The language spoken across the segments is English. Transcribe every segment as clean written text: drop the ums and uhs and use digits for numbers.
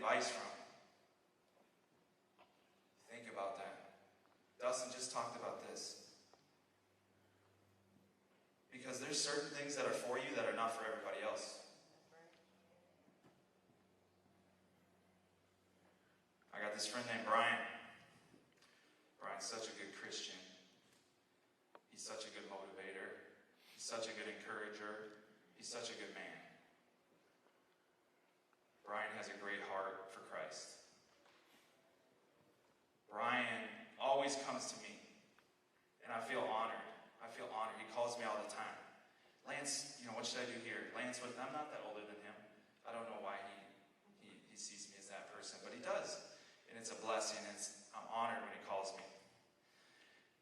advice from. Think about that. Dustin just talked about this. Because there's certain things that are for you that are not for everybody else. I got this friend named Brian. Brian's such a good Christian. He's such a good motivator. He's such a good encourager. He's such a good man. Brian has a great heart for Christ. Brian always comes to me, and I feel honored. I feel honored. He calls me all the time. Lance, what should I do here? Lance, I'm not that older than him. I don't know why he sees me as that person, but he does. And it's a blessing. I'm honored when he calls me.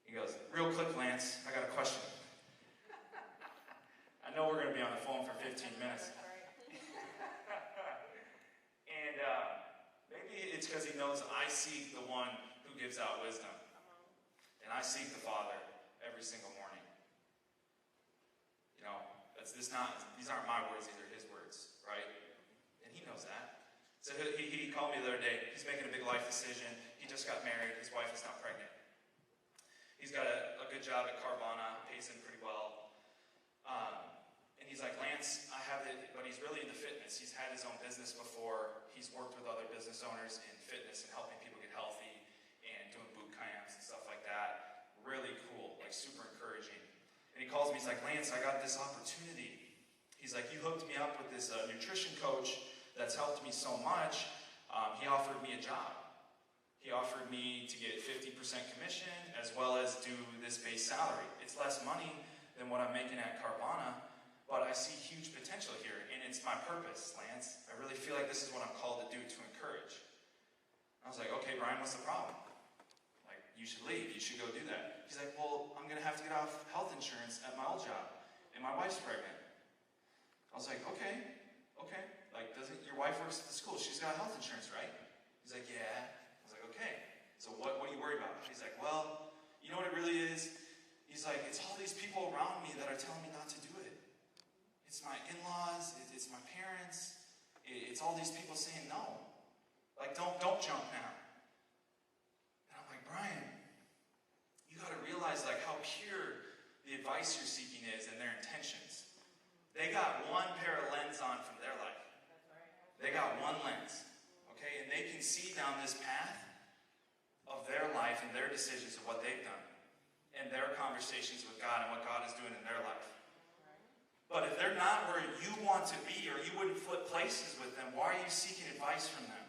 He goes, real quick, Lance, I got a question. I know we're going to be on the phone for 15 minutes. And maybe it's because he knows I seek the one who gives out wisdom. And I seek the Father every single morning. These aren't my words, these are his words, right? And he knows that. So he called me the other day. He's making a big life decision. He just got married. His wife is not pregnant. He's got a good job at Carvana, pays him pretty well. And he's like, Lance, I have it, but he's really into fitness. He's had his own business before. He's worked with other business owners in fitness and helping people get healthy and doing boot camps and stuff like that. Really cool, super encouraging. And he calls me, he's like, Lance, I got this opportunity. He's like, you hooked me up with this nutrition coach that's helped me so much. He offered me a job. He offered me to get 50% commission as well as do this base salary. It's less money than what I'm making at Carvana, but I see huge potential here, and it's my purpose, Lance. I really feel like this is what I'm called to do, to encourage. I was like, okay, Brian, what's the problem? You should leave. You should go do that. He's like, well, I'm going to have to get off health insurance at my old job, and my wife's pregnant. I was like, okay. Doesn't your wife works at the school? She's got health insurance, right? He's like, yeah. I was like, okay. So what are you worried about? He's like, well, you know what it really is? He's like, it's all these people around me that are telling me not to do it. It's my in-laws. It's my parents. It's all these people saying no. Don't jump now. Brian, you got to realize how pure the advice you're seeking is and their intentions. They got one pair of lens on from their life. They got one lens, okay? And they can see down this path of their life and their decisions of what they've done and their conversations with God and what God is doing in their life. But if they're not where you want to be, or you wouldn't flip places with them, why are you seeking advice from them?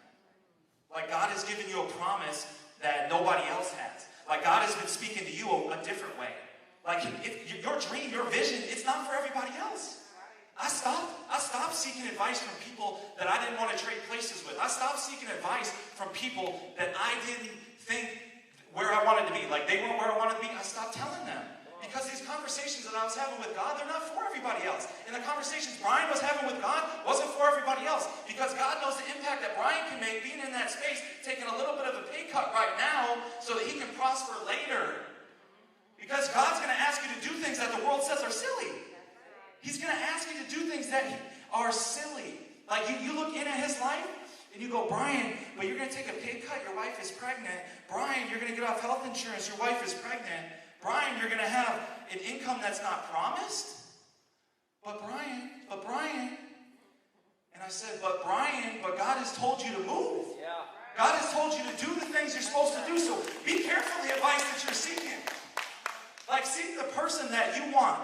God has given you a promise that nobody else has. God has been speaking to you a different way. If your dream, your vision, it's not for everybody else. I stopped seeking advice from people that I didn't want to trade places with. I stopped seeking advice from people that I didn't think where I wanted to be. They weren't where I wanted to be. I stopped telling them. Because these conversations that I was having with God, they're not for everybody else. And the conversations Brian was having with God wasn't for everybody else. Because God knows the impact that Brian can make being in that space, taking a little bit of a pay cut right now so that he can prosper later. Because God's going to ask you to do things that the world says are silly. He's going to ask you to do things that are silly. You look in at his life and you go, Brian, but you're going to take a pay cut. Your wife is pregnant. Brian, you're going to get off health insurance. Your wife is pregnant. Brian, you're going to have an income that's not promised. But Brian. And I said, but God has told you to move. Yeah. God has told you to do the things you're supposed to do. So be careful the advice that you're seeking. Seek the person that you want.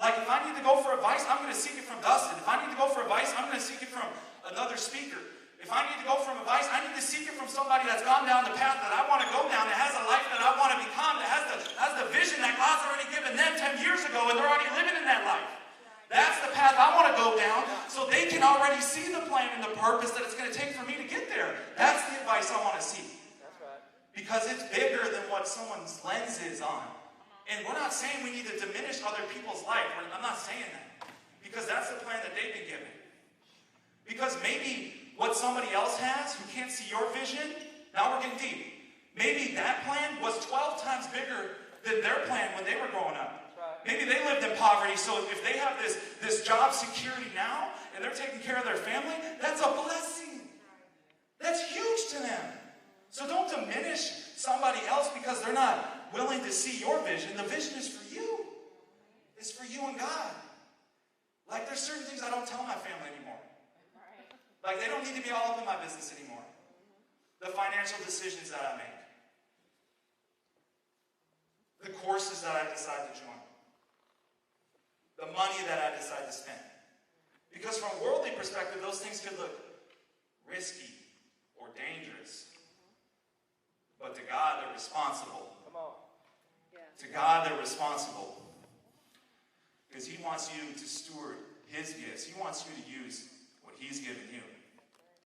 If I need to go for advice, I'm going to seek it from Dustin. If I need to go for advice, I'm going to seek it from another speaker. If I need to go from advice, I need to seek it from somebody that's gone down the path that I want to go down, that has a life that I want to become, that has the vision that God's already given them 10 years ago, and they're already living in that life. That's the path I want to go down, so they can already see the plan and the purpose that it's going to take for me to get there. That's the advice I want to seek. That's right. Because it's bigger than what someone's lens is on. And we're not saying we need to diminish other people's life. I'm not saying that. Because that's the plan that they've been given. Because maybe what somebody else has who can't see your vision, now we're getting deep. Maybe that plan was 12 times bigger than their plan when they were growing up. Maybe they lived in poverty, so if they have this job security now and they're taking care of their family, that's a blessing. That's Like, there's certain things I don't tell my family anymore. Like, they don't need to be all up in my business anymore. The financial decisions that I make. The courses that I decide to join. The money that I decide to spend. Because from a worldly perspective, those things could look risky or dangerous. But to God, they're responsible. Come on. To God, they're responsible. Because He wants you to steward His gifts. He wants you to use what He's given you.